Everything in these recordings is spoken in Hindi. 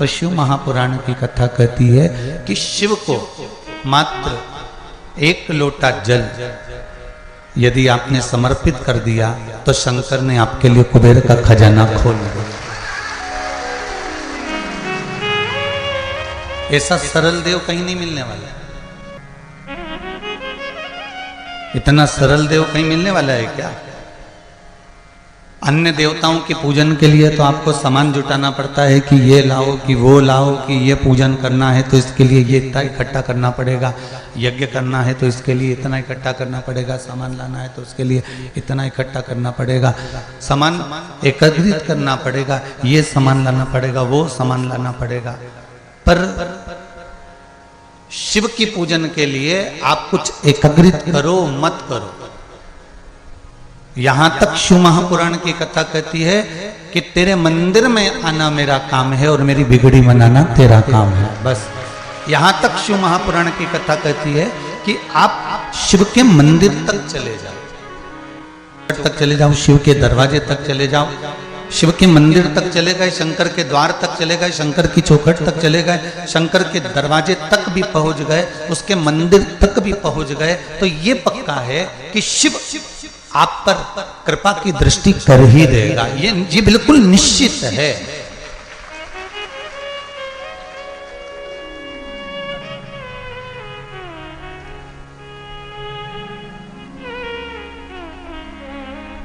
तो शिव महापुराण की कथा कहती है कि शिव को मात्र 1 लोटा जल यदि आपने समर्पित कर दिया तो शंकर ने आपके लिए कुबेर का खजाना खोल दिया। ऐसा सरल देव कहीं नहीं मिलने वाला। इतना सरल देव कहीं मिलने वाला है क्या? अन्य देवताओं के पूजन के लिए तो आपको सामान जुटाना पड़ता है कि ये लाओ कि वो लाओ, कि ये पूजन करना है तो इसके लिए ये इतना इकट्ठा करना पड़ेगा, यज्ञ करना है तो इसके लिए इतना इकट्ठा करना पड़ेगा, सामान लाना है तो उसके लिए इतना इकट्ठा करना पड़ेगा, सामान एकत्रित करना पड़ेगा, ये सामान लाना पड़ेगा, वो सामान लाना पड़ेगा। पर शिव की पूजन के लिए आप कुछ एकत्रित करो मत करो। यहां तक शिव महापुराण की कथा कहती है कि तेरे मंदिर में आना मेरा काम है और मेरी बिगड़ी मनाना तेरा काम है। बस यहां तक शिव महापुराण की कथा कहती है कि आप शिव के मंदिर तक चले जाओ, शिव के दरवाजे तक चले जाओ, शिव के मंदिर तक चले गए, शंकर के द्वार तक चले गए, शंकर की चौखट तक चले गए, शंकर के दरवाजे तक भी पहुंच गए, उसके मंदिर तक भी पहुंच गए, तो ये पक्का है कि शिव आप पर कृपा की दृष्टि कर ही देगा। ये बिल्कुल निश्चित है।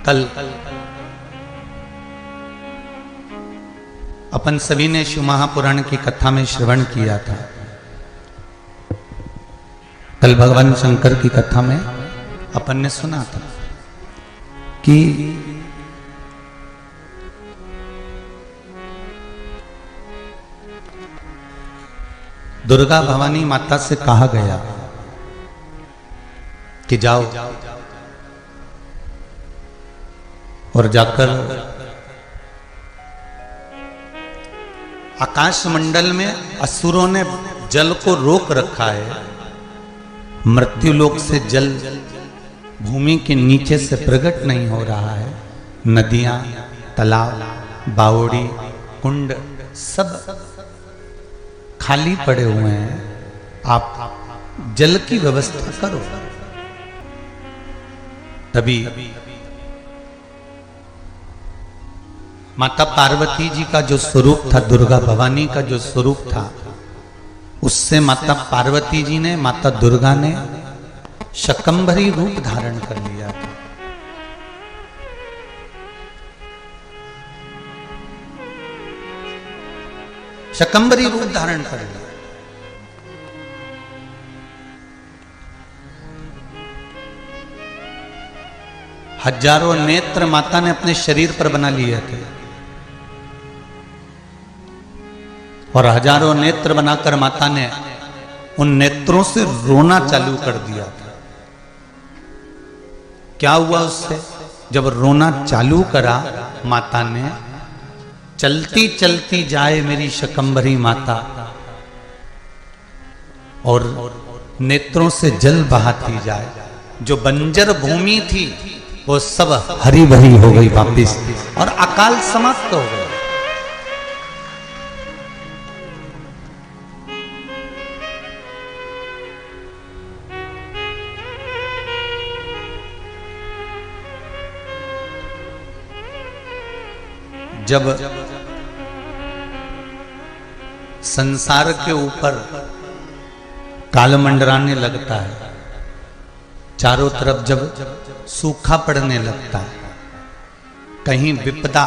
कल अपन सभी ने शिव महापुराण की कथा में श्रवण किया था। कल भगवान शंकर की कथा में अपन ने सुना था कि दुर्गा भवानी माता से कहा गया कि जाओ और जाकर आकाश मंडल में असुरों ने जल को रोक रखा है, मृत्युलोक से जल भूमि के नीचे से प्रकट नहीं हो रहा है, नदियां, तालाब, बावड़ी, कुंड सब खाली पड़े हुए हैं, आप जल की व्यवस्था करो। तभी माता पार्वती जी का जो स्वरूप था, दुर्गा भवानी का जो स्वरूप था, उससे माता पार्वती जी ने, माता दुर्गा ने शकंभरी रूप धारण कर लिया था। शकंभरी रूप धारण कर लिया। हजारों नेत्र माता ने अपने शरीर पर बना लिए थे और हजारों नेत्र बनाकर माता ने उन नेत्रों से रोना चालू कर दिया था। क्या हुआ उससे? जब रोना चालू करा माता ने, चलती चलती जाए मेरी शकंभरी माता और नेत्रों से जल बहाती जाए, जो बंजर भूमि थी वो सब हरी भरी हो गई वापिस और अकाल समाप्त हो गया। जब संसार के ऊपर काल मंडराने लगता है, चारों तरफ जब सूखा पड़ने लगता है, कहीं विपदा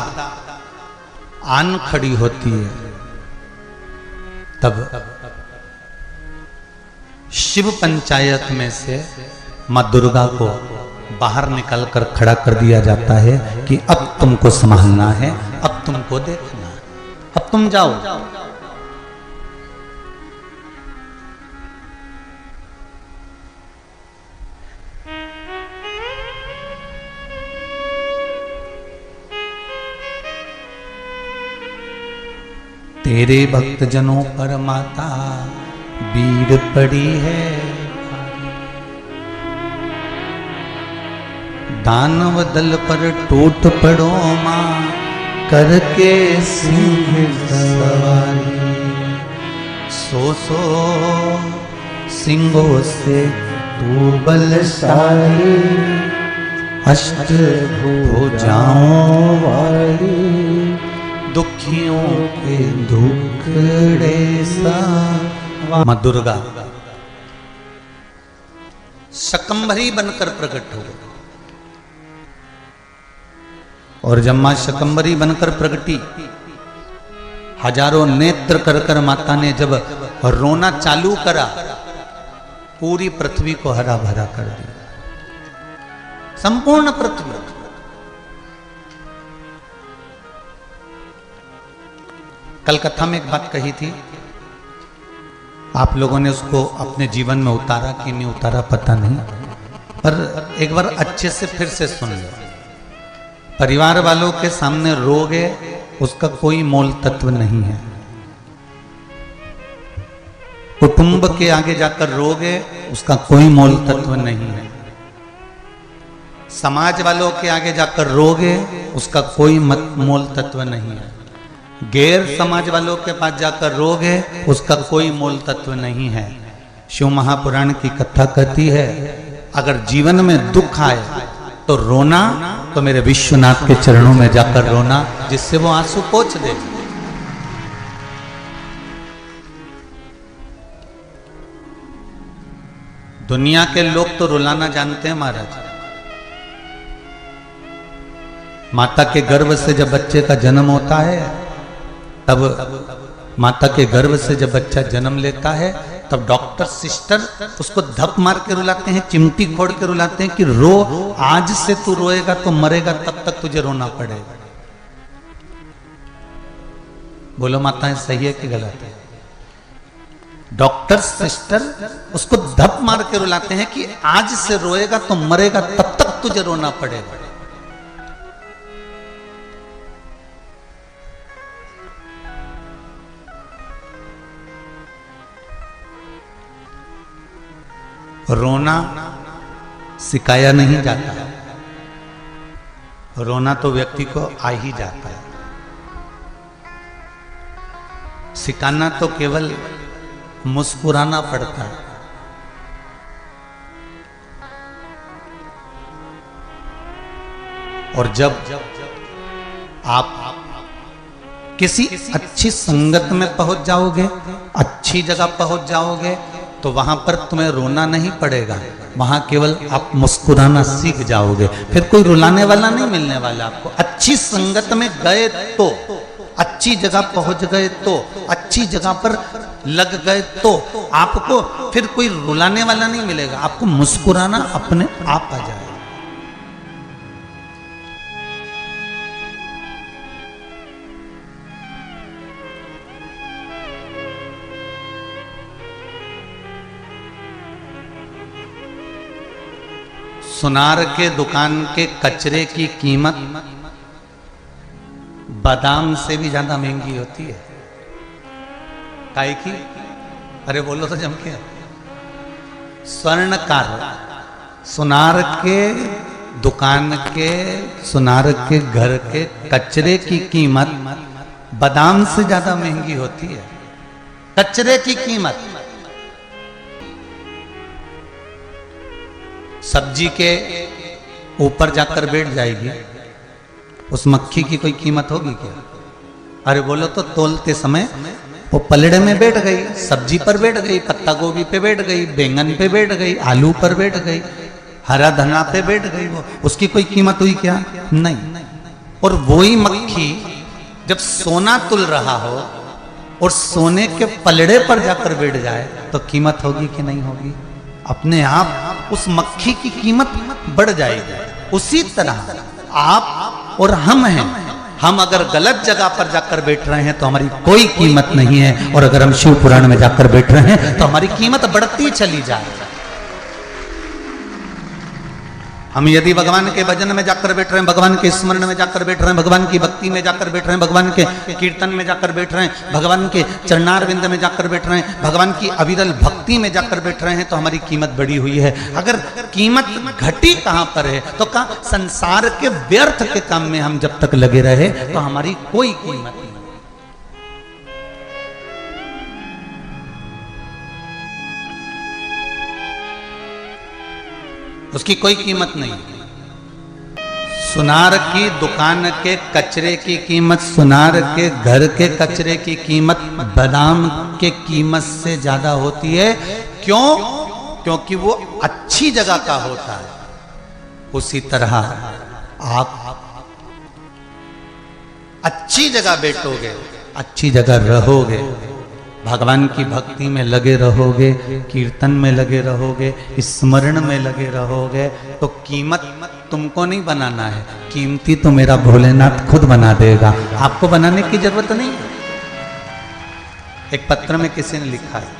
आन खड़ी होती है, तब शिव पंचायत में से मां दुर्गा को बाहर निकालकर खड़ा कर दिया जाता है कि अब तुमको संभालना है, अब तुमको देखना है, अब तुम जाओ। तेरे भक्त जनों पर माता बीड़ पड़ी है, दानव दल पर टूट पड़ो मां करके सिंह सवारी। सो सिंगों से तू बलशाली, अष्ट भुजाओं वाली, दुखियों के दुखड़े सा। मां दुर्गा शकंभरी बनकर प्रकट हो गई। और जब मां शकंभरी बनकर प्रकटी, हजारों नेत्र कर कर माता ने जब रोना चालू करा, पूरी पृथ्वी को हरा भरा कर दिया, संपूर्ण पृथ्वी। कल कथा में एक बात कही थी, आप लोगों ने उसको अपने जीवन में उतारा कि नहीं उतारा पता नहीं, पर एक बार अच्छे से फिर से सुन लो। परिवार वालों के सामने रोगे, उसका कोई मोल तत्व नहीं है। कुटुंब के आगे जाकर रोगे, उसका कोई मोल तत्व नहीं है। समाज वालों के आगे जाकर रोगे, उसका कोई मोल तत्व नहीं है। गैर समाज वालों के पास जाकर रोगे, उसका कोई मोल तत्व नहीं है। शिव महापुराण की कथा कहती है, अगर जीवन में दुख आए तो रोना, तो मेरे विश्वनाथ के चरणों में जाकर रोना, जिससे वो आंसू पोंछ दे। दुनिया के लोग तो रुलाना जानते हैं महाराज। माता के गर्भ से जब बच्चे का जन्म होता है, तब माता के गर्भ से जब बच्चा जन्म लेता है, तब डॉक्टर सिस्टर उसको धप मार के रुलाते हैं, चिमटी खोड़ के रुलाते हैं कि रो, आज से तू रोएगा तो मरेगा, तब तक तुझे रोना पड़ेगा। बोलो माताएं सही है कि गलत है? डॉक्टर सिस्टर उसको धप मार के रुलाते हैं कि आज से रोएगा तो मरेगा, तब तक तुझे रोना पड़ेगा। रोना सिखाया नहीं जाता, रोना तो व्यक्ति को आ ही जाता है। सिखाना तो केवल मुस्कुराना पड़ता है। और जब आप किसी अच्छी संगत में पहुंच जाओगे, अच्छी जगह पहुंच जाओगे, तो वहां पर तुम्हें रोना नहीं पड़ेगा, वहां केवल आप मुस्कुराना सीख जाओगे। फिर कोई रुलाने वाला नहीं मिलने वाला आपको। अच्छी संगत में गए तो, अच्छी जगह पहुंच गए तो, अच्छी जगह पर लग गए तो आपको फिर कोई रुलाने वाला नहीं मिलेगा, आपको मुस्कुराना अपने आप आ जाएगा। सुनार के दुकान के कचरे की कीमत बादाम से भी ज्यादा महंगी होती है। काहे की? अरे बोलो तो जम के। स्वर्णकार सुनार के दुकान के, सुनार के घर के कचरे की कीमत बादाम से ज्यादा महंगी होती है। कचरे की कीमत। सब्जी के ऊपर जाकर बैठ जाएगी, उस मक्खी की कोई कीमत होगी क्या? अरे बोलो तो तोलते समय वो पलड़े में बैठ गई, सब्जी पर बैठ गई, पत्ता गोभी पे बैठ गई, बैंगन पे बैठ गई, आलू पर बैठ गई, हरा धना पे बैठ गई, वो उसकी कोई कीमत हुई क्या? नहीं। और वही मक्खी जब सोना तुल रहा हो और सोने के पलड़े पर जाकर बैठ जाए तो कीमत होगी कि नहीं होगी? अपने आप उस मक्खी की कीमत बढ़ जाएगी। उसी तरह आप और हम हैं, हम अगर गलत जगह पर जाकर बैठ रहे हैं तो हमारी कोई कीमत नहीं है, और अगर हम शिव पुराण में जाकर बैठ रहे हैं तो हमारी कीमत बढ़ती चली जाए। हम यदि भगवान के भजन में जाकर बैठ रहे हैं, भगवान के स्मरण में जाकर बैठ रहे हैं, भगवान की भक्ति में जाकर बैठ रहे हैं, भगवान के कीर्तन में जाकर बैठ रहे हैं, भगवान के चरणारविंद में जाकर बैठ रहे हैं, भगवान की अविरल भक्ति में जाकर बैठ रहे हैं, तो हमारी कीमत बढ़ी हुई है। अगर कीमत घटी कहां पर है? तो कहां? संसार के व्यर्थ के काम में हम जब तक लगे रहे तो हमारी कोई कीमत नहीं। उसकी कोई कीमत नहीं। सुनार की दुकान के कचरे की कीमत, सुनार के घर के कचरे की कीमत बादाम के कीमत से ज्यादा होती है। क्यों? क्योंकि वो अच्छी जगह का होता है। उसी तरह आप अच्छी जगह बैठोगे, अच्छी जगह रहोगे, भगवान की भक्ति में लगे रहोगे, कीर्तन में लगे रहोगे, स्मरण में लगे रहोगे, तो कीमत तुमको नहीं बनाना है, कीमती तो मेरा भोलेनाथ खुद बना देगा। आपको बनाने की जरूरत नहीं है। एक पत्र में किसी ने लिखा है,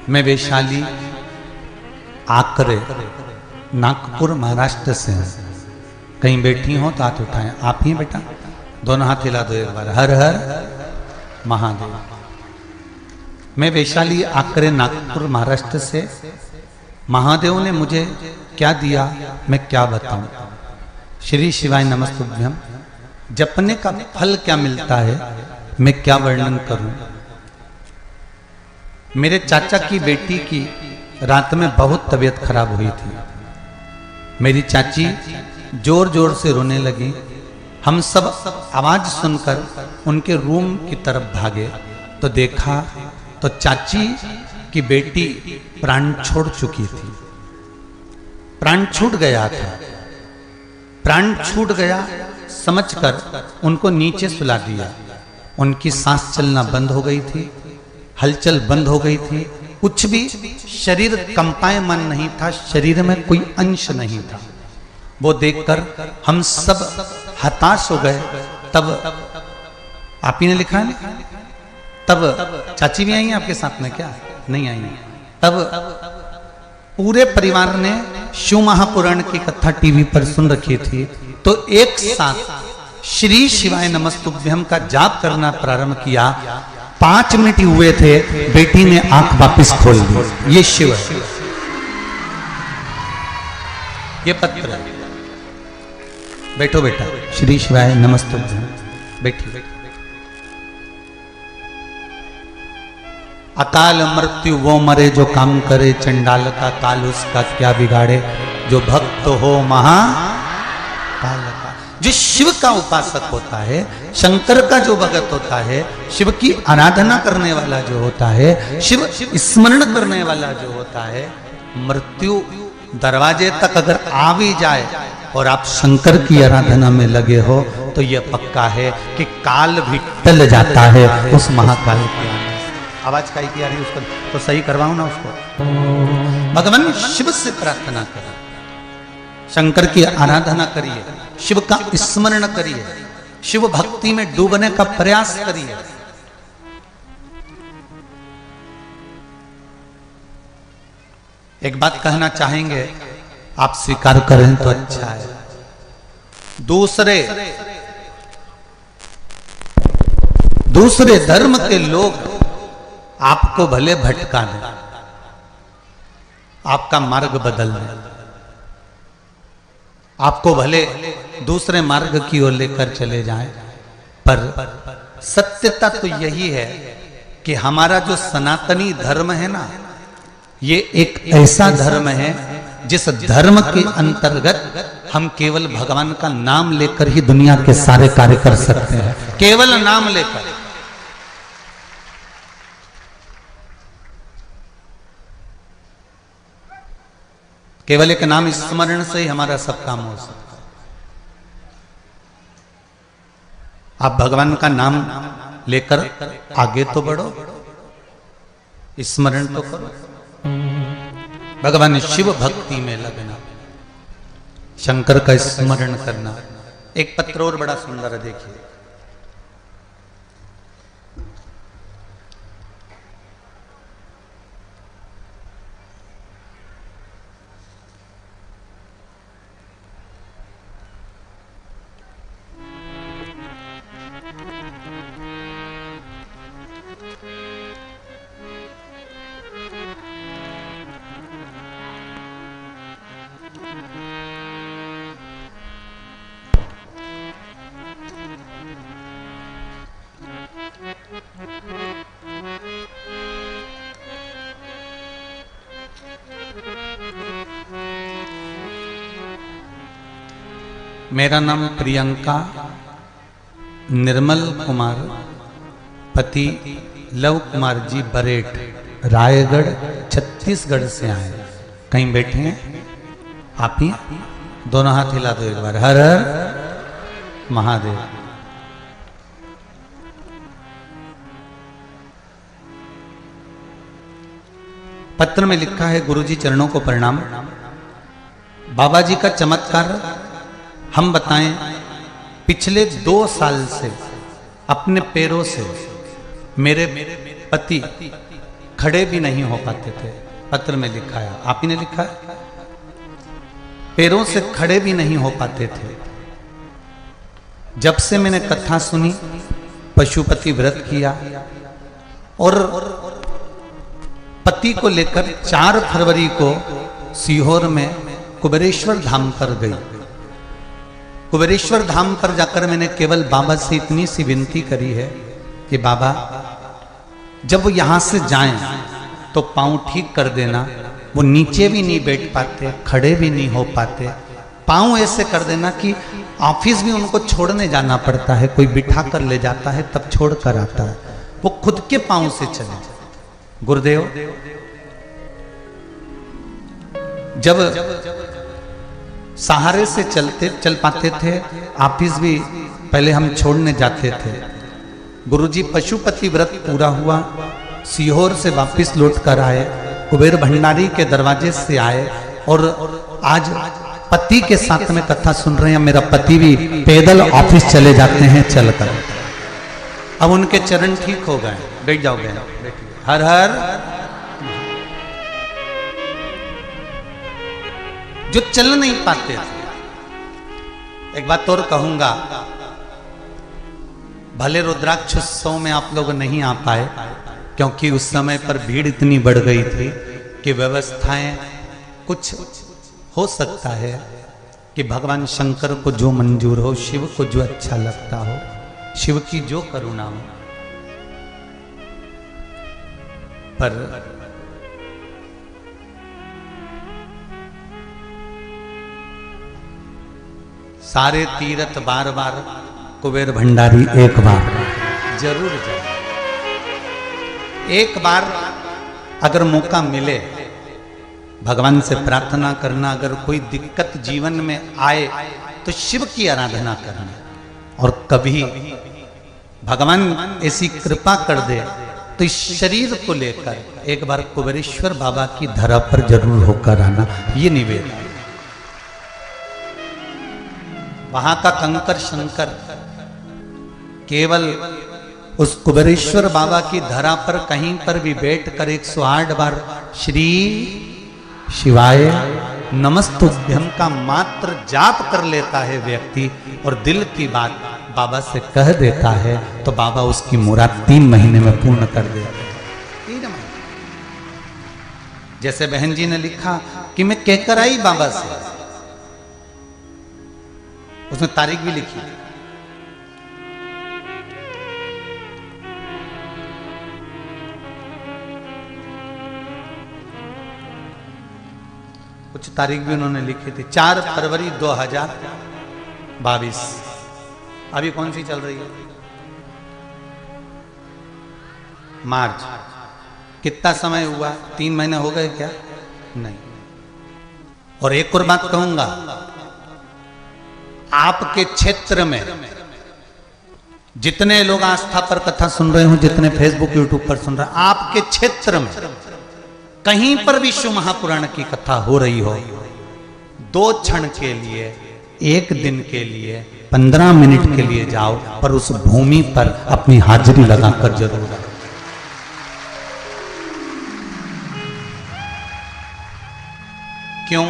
मैं वैशाली आकरे नागपुर महाराष्ट्र से हूँ। कहीं बैठी हो तो हाथ उठाएं। आप ही बेटा, दोनों हाथ हिला दो एक बार। हर हर महादेव। मैं वैशाली आकरे नागपुर महाराष्ट्र से। महादेव ने मुझे क्या दिया मैं क्या बताऊं। श्री शिवाय नमस्तुभ्यम जपने का फल क्या मिलता है मैं क्या वर्णन करूं। मेरे चाचा की बेटी की रात में बहुत तबीयत खराब हुई थी। मेरी चाची जोर जोर से रोने लगी। हम सब आवाज सुनकर उनके रूम की तरफ भागे तो देखा तो चाची की बेटी प्राण छोड़ चुकी थी। प्राण छूट गया था। प्राण छूट गया समझकर उनको नीचे सुला दिया। उनकी सांस चलना बंद हो गई थी, हलचल बंद हो गई थी, कुछ भी शरीर कंपायमान नहीं था, शरीर में कोई अंश नहीं था। वो देखकर हम सब हताश हो गए। तब आप ही ने लिखा है ना, तब चाची भी आई हैं आपके साथ में क्या? नहीं आई। तब पूरे परिवार ने शिव महापुराण की कथा टीवी पर सुन रखी थी, तो एक साथ श्री शिवाय नमस्तुभ्यम का जाप करना प्रारंभ किया। 5 मिनट ही हुए थे, बेटी ने आंख वापस खोल दी। ये शिव है। ये पत्र है। बैठो बेटा। श्री शिवाय नमस्तुभ्यम। बैठी। अकाल मृत्यु वो मरे जो काम करे, चंडाल का काल उसका क्या बिगाड़े, जो भक्त हो महाकाल का। जो शिव का उपासक होता है, शंकर का जो भगत होता है, शिव की आराधना करने वाला जो होता है, शिव स्मरण करने वाला जो होता है, मृत्यु दरवाजे तक अगर आ भी जाए और आप शंकर की आराधना में लगे हो तो यह पक्का है कि काल भी टल जाता है उस महाकाल के। आवाज काई की आ रही है उसको तो सही करवाऊं ना उसको। भगवान शिव से प्रार्थना करें, शंकर की आराधना करिए, शिव का स्मरण करिए, शिव भक्ति में डूबने का प्रयास करिए। एक बात कहना चाहेंगे, आप स्वीकार करें तो अच्छा है। दूसरे धर्म के लोग आपको भले भटका दें, आपका मार्ग बदल दें, आपको भले दूसरे मार्ग की ओर लेकर चले जाएं, पर सत्यता तो यही है कि हमारा जो सनातनी धर्म है ना, ये एक ऐसा धर्म है जिस धर्म के अंतर्गत हम केवल भगवान का नाम लेकर ही दुनिया के सारे कार्य कर सकते हैं। केवल नाम लेकर। केवल एक नाम स्मरण से ही हमारा सब काम हो सकता है। आप भगवान का नाम लेकर आगे तो बढ़ो, स्मरण तो करो, भगवान शिव भक्ति में लगना, शंकर का स्मरण करना। एक पत्र और बड़ा सुंदर है, देखिए। मेरा नाम प्रियंका निर्मल कुमार, पति लव कुमार जी बरेट, रायगढ़ छत्तीसगढ़ से आए। कहीं बैठे हैं आप ही? दोनों हाथ हिला दो एक बार। हर हर महादेव। पत्र में लिखा है, गुरुजी चरणों को प्रणाम। बाबा जी का चमत्कार हम बताएं। पिछले 2 साल से अपने पैरों से मेरे पति खड़े भी नहीं हो पाते थे। पत्र में लिखा है, आप ही ने लिखा है, पैरों से खड़े भी नहीं हो पाते थे। जब से मैंने कथा सुनी, पशुपति व्रत किया और पति को लेकर 4 फरवरी को सीहोर में कुबेरेश्वर धाम पर गई। कुबेरेश्वर धाम पर जाकर मैंने केवल बाबा से इतनी सी विनती करी है कि बाबा जब वो यहां से जाएं तो पांव ठीक कर देना। वो नीचे भी नहीं बैठ पाते, खड़े भी नहीं हो पाते। पांव ऐसे कर देना कि ऑफिस भी उनको छोड़ने जाना पड़ता है, कोई बिठा कर ले जाता है तब छोड़ कर आता है, वो खुद के पांव से चले। गुरुदेव जब सहारे से चल पाते थे, ऑफिस भी पहले हम छोड़ने जाते थे। गुरुजी पशुपति व्रत पूरा हुआ, सीहोर से वापस लौट कर आए, कुबेर भंडारी के दरवाजे से आए और आज पति के साथ में कथा सुन रहे हैं। मेरा पति भी पैदल ऑफिस चले जाते हैं चलकर। अब उनके चरण ठीक हो गए। बैठ जाओगे, हर हर। जो चल नहीं पाते थे। एक बात और कहूंगा, भले रुद्राक्षोत्सव में आप लोग नहीं आ पाए क्योंकि उस समय पर भीड़ इतनी बढ़ गई थी कि व्यवस्थाएं कुछ हो सकता है कि भगवान शंकर को जो मंजूर हो, शिव को जो अच्छा लगता हो, शिव की जो करुणा हो, पर सारे तीर्थ बार बार, कुबेर भंडारी एक बार जरूर जाए। एक बार अगर मौका मिले भगवान से प्रार्थना करना, अगर कोई दिक्कत जीवन में आए तो शिव की आराधना करना। और कभी भगवान ऐसी कृपा कर दे तो इस शरीर को लेकर एक बार कुबेरेश्वर बाबा की धरा पर जरूर होकर आना, ये निवेदन। वहां का कंकर शंकर केवल उस कुबेरेश्वर बाबा की धरा पर कहीं पर भी बैठकर 108 बार श्री शिवाय नमस्तुभ्यं का मात्र जाप कर लेता है व्यक्ति और दिल की बात बाबा से कह देता है तो बाबा उसकी मुराद 3 महीने में पूर्ण कर देते हैं। जैसे बहन जी ने लिखा कि मैं कहकर आई बाबा से, उसने तारीख भी लिखी। कुछ तारीख भी उन्होंने लिखी थी। 4 फरवरी 2022। अभी कौन सी चल रही है? मार्च। कितना समय हुआ? 3 महीने हो गए क्या? नहीं। और एक और बात कहूंगा, आपके क्षेत्र में जितने लोग आस्था पर कथा सुन रहे हो, जितने फेसबुक यूट्यूब पर सुन रहे हैं, आपके क्षेत्र में कहीं पर भी शिव महापुराण की कथा हो रही हो, 2 क्षण के लिए, 1 दिन के लिए, 15 मिनट के लिए जाओ, पर उस भूमि पर अपनी हाजिरी लगाकर जरूर आओ। क्यों?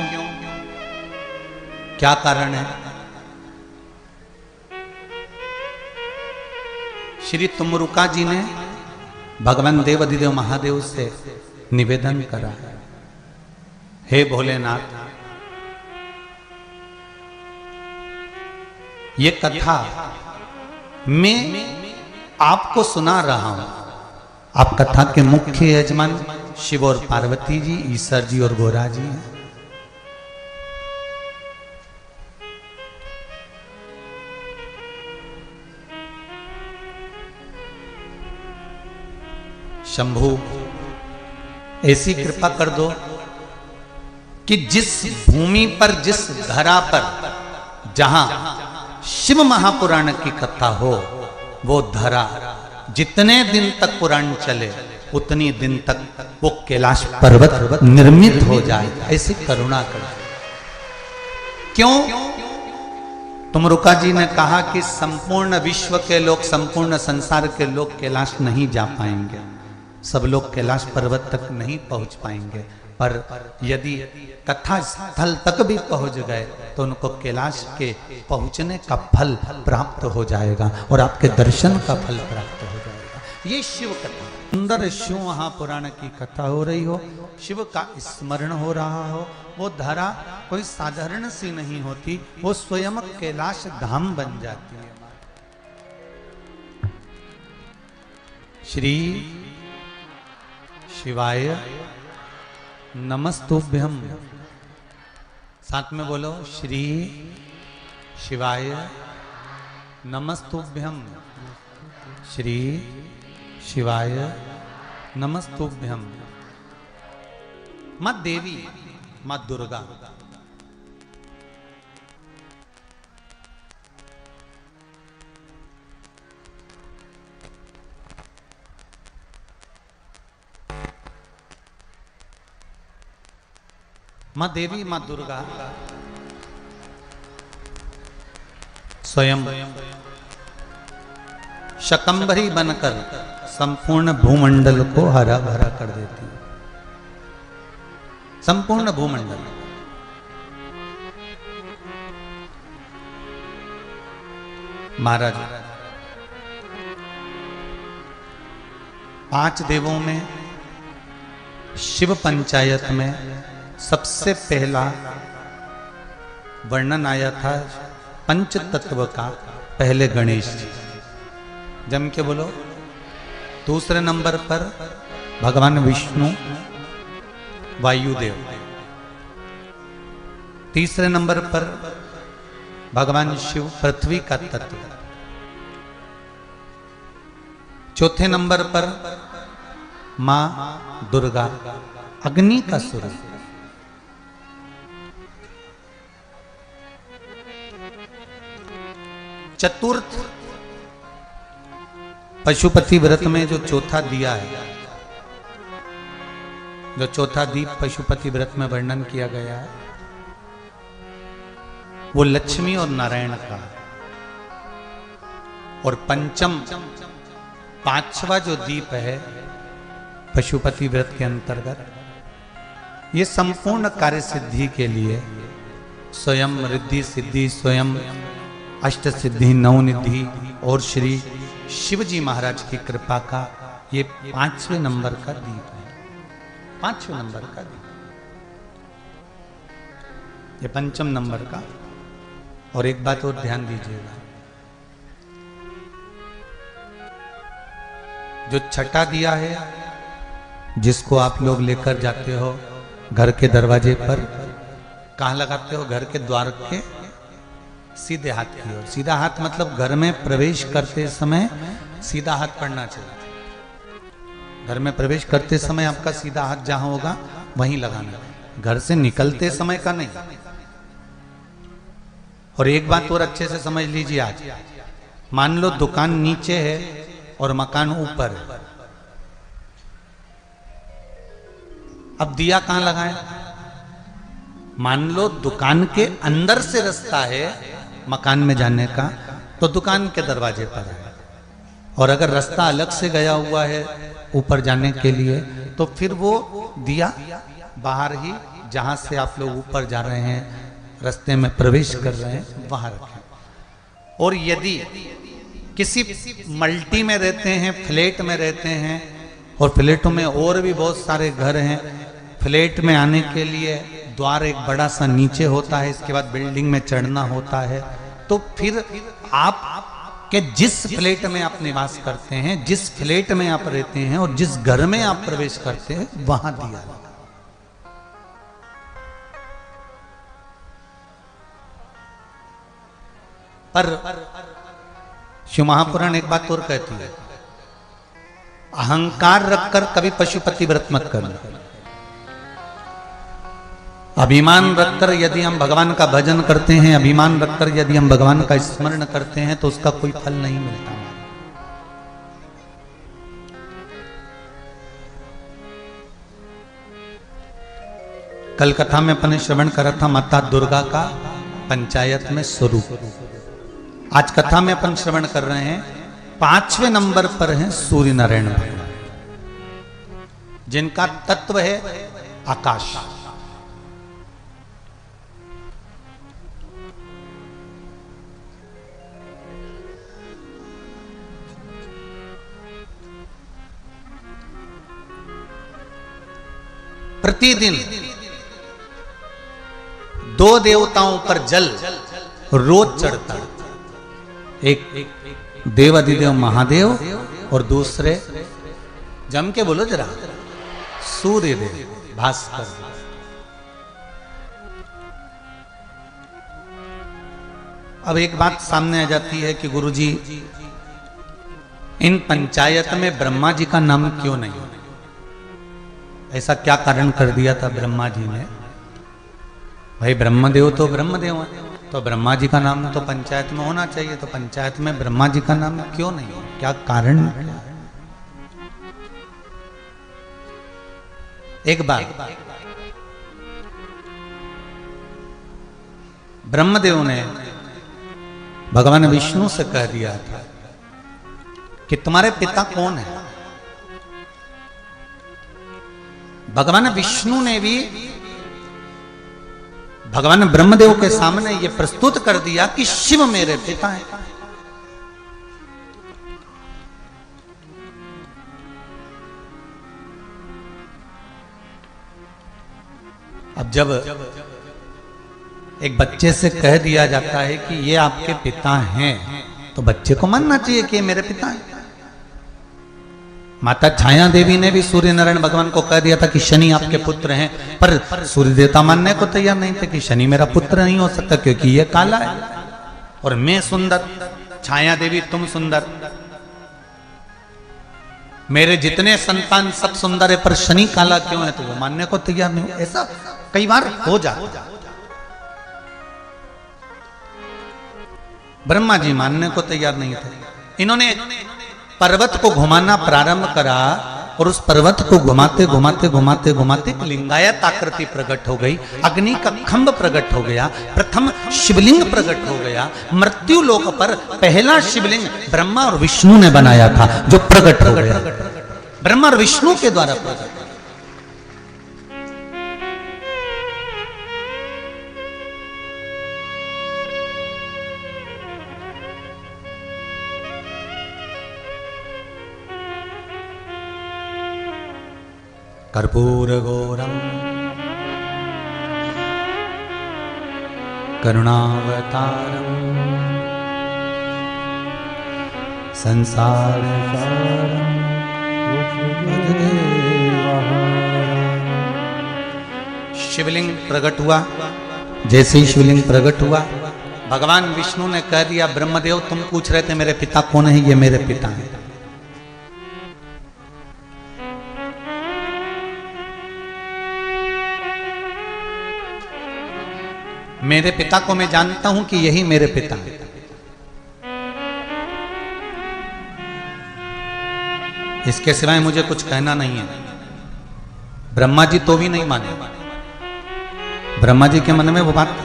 क्या कारण है? श्री तुमरुका जी ने भगवान देव अधिदेव महादेव से निवेदन करा, हे भोलेनाथ, ये कथा मैं आपको सुना रहा हूं। आप कथा के मुख्य यजमान शिव और पार्वती जी, ईश्वर जी और गोरा जी हैं। शंभु ऐसी कृपा कर दो कि जिस भूमि पर, जिस धरा पर, जहां शिव महापुराण की कथा हो, वो धरा जितने दिन तक पुराण चले उतनी दिन तक वो कैलाश पर्वत निर्मित हो जाए, ऐसी करुणा कर। क्यों? तुमरुका जी ने कहा कि संपूर्ण विश्व के लोग, संपूर्ण संसार के लोग कैलाश नहीं जा पाएंगे, सब लोग कैलाश पर्वत तक नहीं पहुंच पाएंगे, पर यदि कथा स्थल तक भी पहुंच गए तो उनको कैलाश के पहुंचने का फल प्राप्त हो जाएगा और आपके दर्शन का फल प्राप्त हो जाएगा। ये शिव कथा, सुंदर शिव महापुराण की कथा हो रही हो, शिव का स्मरण हो रहा हो, वो धरा कोई साधारण सी नहीं होती, वो स्वयं कैलाश धाम बन जाती है। श्री शिवाय नमस्तुभ्यम, साथ में बोलो, श्री शिवाय नमस्तुभ्यम, श्री शिवाय नमस्तुभ्यम। मां देवी, मां दुर्गा, मां देवी, मां दुर्गा स्वयं शकंभरी बनकर संपूर्ण भूमंडल को हरा भरा कर देती है। संपूर्ण भूमंडल, महाराज 5 देवों में शिव पंचायत में सबसे पहला वर्णन आया था पंच तत्व का, पहले गणेश जी, जम के बोलो। दूसरे नंबर पर भगवान विष्णु वायुदेव, तीसरे नंबर पर भगवान शिव पृथ्वी का तत्व, चौथे नंबर पर मां दुर्गा अग्नि का स्वरूप, चतुर्थ पशुपति व्रत में जो चौथा दिया है, जो चौथा दीप पशुपति व्रत में वर्णन किया गया है, वो लक्ष्मी और नारायण का। और पंचम, 5वां जो दीप है पशुपति व्रत के अंतर्गत, ये संपूर्ण कार्य सिद्धि के लिए स्वयं रिद्धि सिद्धि, स्वयं अष्ट सिद्धि, नवनिधि और श्री शिवजी महाराज की कृपा का ये 5वें नंबर का दीप है। 5वें नंबर का दीप, ये पंचम नंबर का। और एक बात और ध्यान दीजिएगा, जो छठा दिया है, जिसको आप लोग लेकर जाते हो घर के दरवाजे पर, कहाँ लगाते हो? घर के द्वार के सीधे हाथ की ओर। सीधा हाथ मतलब घर में प्रवेश करते समय सीधा हाथ पड़ना चाहिए। घर में प्रवेश करते समय आपका सीधा हाथ जहां होगा वहीं लगाना, घर से निकलते समय का नहीं। और एक बात और अच्छे से समझ लीजिए, आज मान लो दुकान नीचे है और मकान ऊपर है, अब दिया कहां लगाएं? मान लो दुकान के अंदर से रास्ता है मकान में जाने का, तो दुकान के दरवाजे पर है। और अगर रास्ता अलग से गया हुआ है ऊपर जाने के लिए, तो फिर वो दिया बाहर ही, जहां से आप लोग ऊपर जा रहे हैं, रास्ते में प्रवेश कर रहे हैं, वहां रखें। और यदि किसी मल्टी में रहते हैं, फ्लैट में रहते हैं, और फ्लैटों में और भी बहुत सारे घर हैं, फ्लैट में आने के लिए द्वार एक बड़ा सा नीचे होता है, इसके बाद बिल्डिंग में चढ़ना होता है, तो फिर आप के जिस फ्लैट में आप निवास करते हैं, जिस फ्लैट में आप रहते हैं और जिस घर में आप प्रवेश करते हैं, वहां दिया लगा। पर शिव महापुराण एक बात और कहती है, अहंकार रखकर कभी पशुपति व्रत मत करना। अभिमान रखकर यदि हम भगवान का भजन करते हैं, अभिमान रखकर यदि हम भगवान का स्मरण करते हैं, तो उसका कोई फल नहीं मिलता। कल कथा में अपन ने श्रवण करा था माता दुर्गा का पंचायत में स्वरूप। आज कथा में अपन श्रवण कर रहे हैं 5वें नंबर पर हैं सूर्य नारायण भगवान, जिनका तत्व है आकाश। प्रतिदिन 2 देवताओं पर जल रोज चढ़ता। एक देवाधिदेव महादेव और दूसरे जम के बोलो जरा सूर्य देव भास्कर। अब एक बात सामने आ जाती है कि गुरुजी इन पंचायत में ब्रह्मा जी का नाम क्यों नहीं? ऐसा क्या कारण कर दिया था ब्रह्मा जी ने? भाई ब्रह्मदेव तो ब्रह्मदेव है, तो ब्रह्मा जी का नाम तो पंचायत में होना चाहिए, तो पंचायत में ब्रह्मा जी का नाम क्यों नहीं? क्या कारण? एक बार ब्रह्मदेव ने भगवान विष्णु से कह दिया था कि तुम्हारे पिता कौन है? भगवान विष्णु ने भी भगवान ब्रह्मदेव के सामने ये प्रस्तुत कर दिया कि शिव मेरे पिता हैं। अब जब एक बच्चे से कह दिया जाता है कि ये आपके पिता हैं, तो बच्चे को मानना चाहिए कि ये मेरे पिता हैं। माता छाया देवी ने भी सूर्य नारायण भगवान को कह दिया था कि शनि आपके पुत्र हैं, पर सूर्य देवता मानने को तैयार नहीं थे कि शनि मेरा पुत्र नहीं हो सकता, क्योंकि ये काला है और मैं सुंदर। छाया देवी तुम सुंदर, मेरे जितने संतान सब सुंदर है, पर शनि काला क्यों है? तो वो मानने को तैयार नहीं। ऐसा कई बार हो जाता। ब्रह्मा जी मानने को तैयार नहीं थे। इन्होंने पर्वत को घुमाना प्रारंभ करा और उस पर्वत को घुमाते घुमाते घुमाते घुमाते लिंगायत आकृति प्रकट हो गई, अग्नि का खंभ प्रकट हो गया, प्रथम शिवलिंग प्रकट हो गया। मृत्यु लोक पर पहला शिवलिंग ब्रह्मा और विष्णु ने बनाया था, जो प्रकट हो गया ब्रह्मा और विष्णु के द्वारा प्रकट। कर्पूर घोरम करुणावतारम संसार शिवलिंग प्रकट हुआ। जैसे ही शिवलिंग प्रकट हुआ, भगवान विष्णु ने कह दिया, ब्रह्मदेव तुम पूछ रहे थे मेरे पिता कौन है? ये मेरे पिता हैं। मेरे पिता को मैं जानता हूं कि यही मेरे पिता हैं। इसके सिवाय मुझे कुछ कहना नहीं है। ब्रह्मा जी तो भी नहीं माने। ब्रह्मा जी के मन में वो बात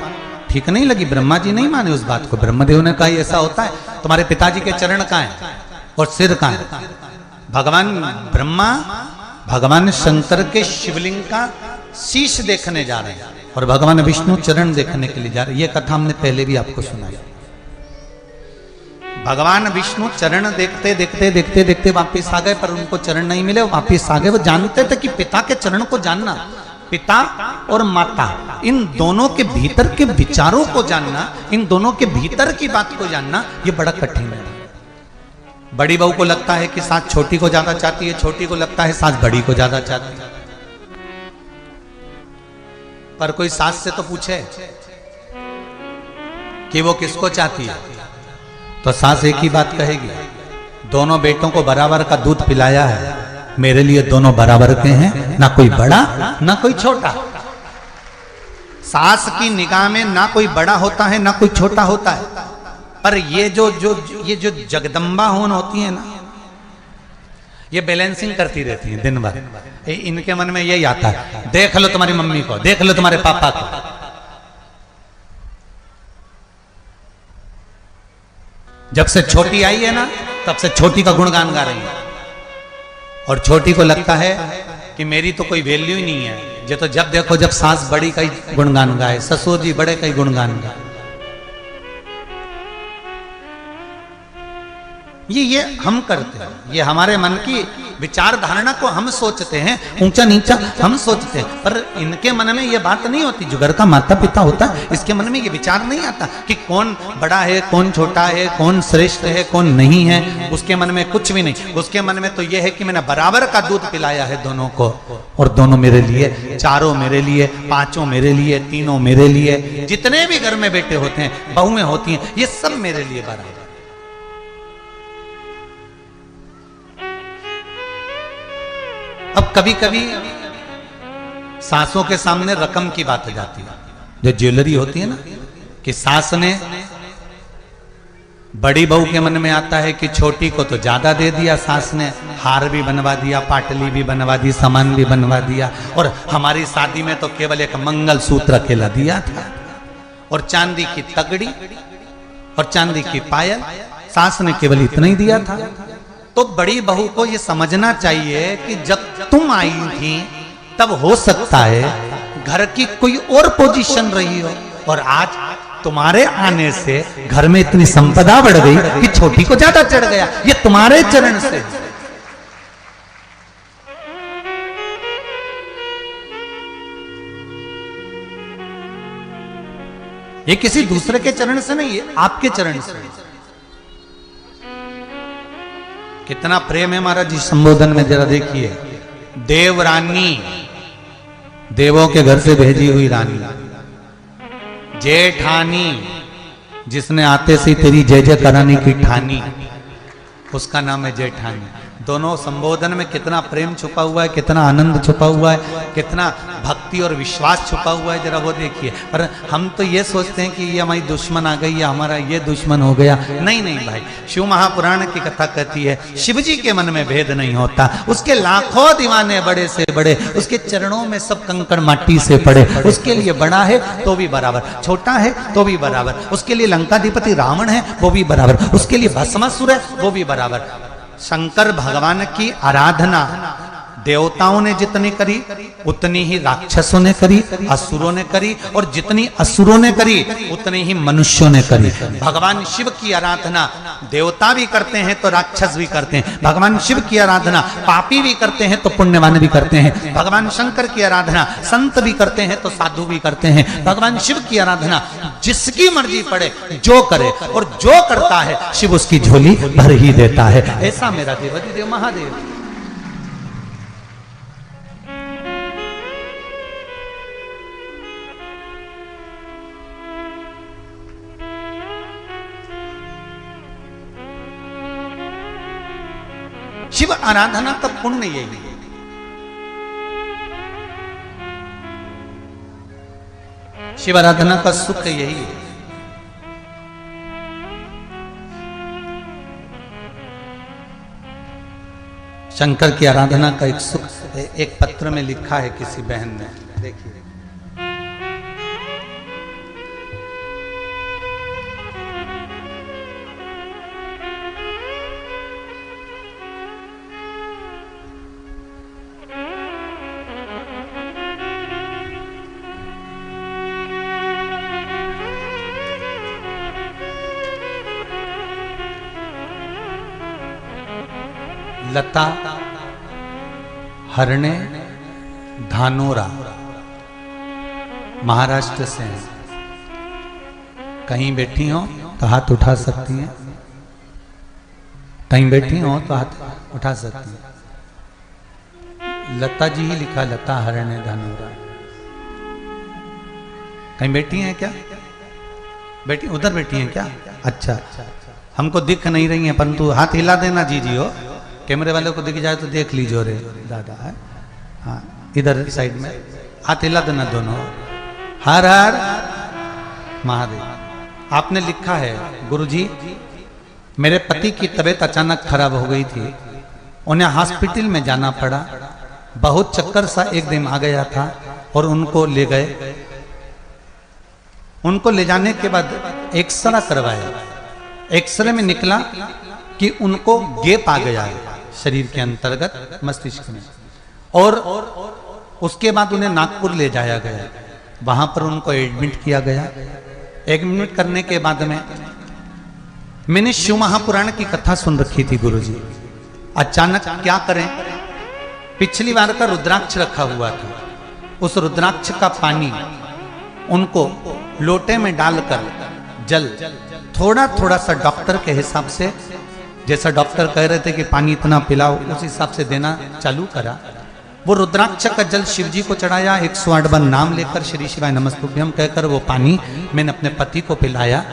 ठीक नहीं लगी, ब्रह्मा जी नहीं माने उस बात को। ब्रह्मदेव ने कहा ऐसा होता है, तुम्हारे पिताजी के चरण कहां है और सिर कहां है? भगवान ब्रह्मा भगवान शंकर के शिवलिंग का शीश देखने जा रहे हैं और भगवान विष्णु चरण देखने के लिए जा रहे हैं। ये कथा हमने पहले भी आपको सुनाई। भगवान विष्णु चरण देखते देखते देखते देखते वापिस आ गए, पर उनको चरण नहीं मिले, वापिस आ गए। वो जानते थे कि पिता के चरण को जानना, पिता और माता इन दोनों के भीतर के विचारों को जानना, इन दोनों के भीतर की बात को जानना, ये बड़ा कठिन है। बड़ी बहू को लगता है कि सास छोटी को ज्यादा चाहती है, छोटी को लगता है सास बड़ी को ज्यादा चाहती है। पर कोई सास से तो पूछे कि वो किसको चाहती है, तो सास एक ही बात कहेगी, दोनों बेटों को बराबर का दूध पिलाया है, मेरे लिए दोनों बराबर के हैं, ना कोई बड़ा ना कोई छोटा। सास की निगाह में ना कोई बड़ा होता है ना कोई छोटा होता है, पर ये जो जगदम्बा होन होती है ना, ये बैलेंसिंग करती रहती है दिन भर। इनके मन में यही आता है, देख लो तुम्हारी मम्मी को, देख लो तुम्हारे पापा को। जब से छोटी आई है ना, तब से छोटी का गुणगान गा रही है, और छोटी को लगता है कि मेरी तो कोई वैल्यू ही नहीं है। ये तो जब देखो जब सास बड़ी का ही गुणगान गाए, ससुर जी बड़े का ही गुणगान गाए। ये हम करते हैं, ये हमारे मन की विचार धारणा को हम सोचते हैं, ऊंचा नीचा हम सोचते हैं, पर इनके मन में ये बात नहीं होती। जो घर का माता पिता होता है, इसके मन में ये विचार नहीं आता कि कौन बड़ा है, कौन छोटा है, कौन श्रेष्ठ है, कौन नहीं है। उसके मन में कुछ भी नहीं। उसके मन में तो ये है कि मैंने बराबर का दूध पिलाया है दोनों को, और दोनों मेरे लिए, चारों मेरे लिए, पांचों मेरे लिए, तीनों मेरे लिए। जितने भी घर में बेटे होते हैं, बहुएं होती हैं, ये सब मेरे लिए बराबर। अब कभी कभी सासों के सामने रकम की बात आ जाती है, जो ज्वेलरी होती है ना, कि सास ने, बड़ी बहू के मन में आता है कि छोटी को तो ज्यादा दे दिया सास ने, हार भी बनवा दिया, पाटली भी बनवा दी, सामान भी बनवा दिया, और हमारी शादी में तो केवल एक मंगल सूत्र अकेला दिया था, और चांदी की तगड़ी और चांदी की पायल, सास ने केवल इतना ही दिया था। तो बड़ी बहू को ये समझना चाहिए कि जब तुम आई थी तब हो सकता है घर की कोई और पोजीशन रही हो, और आज तुम्हारे आने से घर में इतनी संपदा बढ़ गई कि छोटी को ज्यादा चढ़ गया। ये तुम्हारे चरण से। ये किसी दूसरे के चरण से नहीं है, आपके चरण से। कितना प्रेम है महाराज जी संबोधन में, जरा देखिए। देवरानी, देवों के घर से भेजी हुई रानी, जेठानी, जिसने आते से तेरी जय जय कराने की ठानी, उसका नाम है जेठानी। दोनों संबोधन में कितना प्रेम छुपा हुआ है, कितना आनंद छुपा हुआ है, कितना भक्ति और विश्वास छुपा हुआ है, जरा वो देखिए। पर हम तो ये सोचते हैं कि ये हमारी दुश्मन आ गई या हमारा ये दुश्मन हो गया। नहीं नहीं भाई, शिव महापुराण की कथा कहती है शिव जी के मन में भेद नहीं होता। उसके लाखों दीवाने बड़े से बड़े, उसके चरणों में सब कंकड़ माटी से पड़े। उसके लिए बड़ा है तो भी बराबर, छोटा है तो भी बराबर। उसके लिए लंकाधिपति रावण है वो भी बराबर, उसके लिए भस्मासुर है वो भी बराबर। शंकर भगवान की आराधना देवताओं ने जितनी करी उतनी ही राक्षसों ने करी, असुरों ने करी, और जितनी असुरों ने करी उतनी ही मनुष्यों ने करी। भगवान शिव की आराधना देवता भी करते हैं तो राक्षस भी करते हैं। भगवान शिव की आराधना पापी भी करते हैं तो पुण्यवान भी करते हैं। भगवान शंकर की आराधना संत भी करते हैं तो साधु भी करते हैं। भगवान शिव की आराधना जिसकी मर्जी पड़े जो करे, और जो करता है शिव उसकी झोली भर ही देता है। ऐसा मेरा देवाधिदेव महादेव। शिव आराधना का पुण्य यही है। शिव आराधना का सुख यही है। शंकर की आराधना का एक सुख एक पत्र में लिखा है किसी बहन ने, देखिए। लता हरणे धानोरा महाराष्ट्र से हैं। कहीं बैठी हो तो हाथ उठा सकती हैं, कहीं बैठी हो तो हाथ उठा सकती हैं। लता जी ही लिखा, लता हरणे धानोरा। कहीं बैठी हैं क्या? बैठी उधर बैठी हैं क्या? अच्छा, हमको दिख नहीं रही हैं, परंतु हाथ हिला देना जी जी हो। कैमरे वाले को दिख जाए तो देख लीजिए रे दादा है। हाँ इधर साइड में हाथ हिला देना दोनों। हर हर महादेव। आपने लिखा है गुरुजी मेरे पति की तबीयत अचानक खराब हो गई थी, उन्हें हॉस्पिटल में जाना पड़ा, बहुत चक्कर सा एक दिन आ गया था और उनको ले गए। उनको ले जाने के बाद एक्सरे करवाया, एक्सरे में निकला कि उनको गैप आ गया है शरीर के अंतर्गत मस्तिष्क में, और उसके बाद उन्हें नागपुर ले जाया गया, वहां पर उनको एडमिट किया गया। एडमिट करने के बाद में मैंने शिव महापुराण की कथा सुन रखी थी गुरुजी। अचानक क्या करें, पिछली बार का रुद्राक्ष रखा हुआ था, उस रुद्राक्ष का पानी उनको लोटे में डालकर जल थोड़ा थोड़ा सा डॉक्टर के हिसाब से, जैसा डॉक्टर कह रहे थे कि पानी इतना पिलाओ, उस हिसाब से देना चालू करा। वो रुद्राक्ष का जल शिव जी को चढ़ाया, 108 बार नाम लेकर श्री शिवाय नमस्तुभ्यम कहकर वो पानी मैंने अपने पति को पिलाया।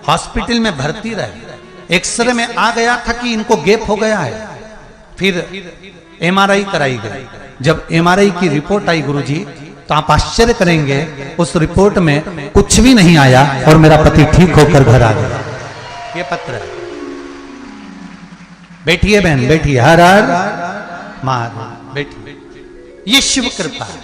हॉस्पिटल में भर्ती रहे, एक्सरे में आ गया था कि इनको गैप हो गया है। फिर एमआरआई कराई गई। जब एमआरआई की रिपोर्ट आई गुरुजी तो आप आश्चर्य करेंगे, उस रिपोर्ट में कुछ भी नहीं आया और मेरा पति ठीक होकर घर आ गया। ये पत्र है। बैठिए बहन बैठिए, हर हर महादेव, बैठिए। ये शिव कृपा है।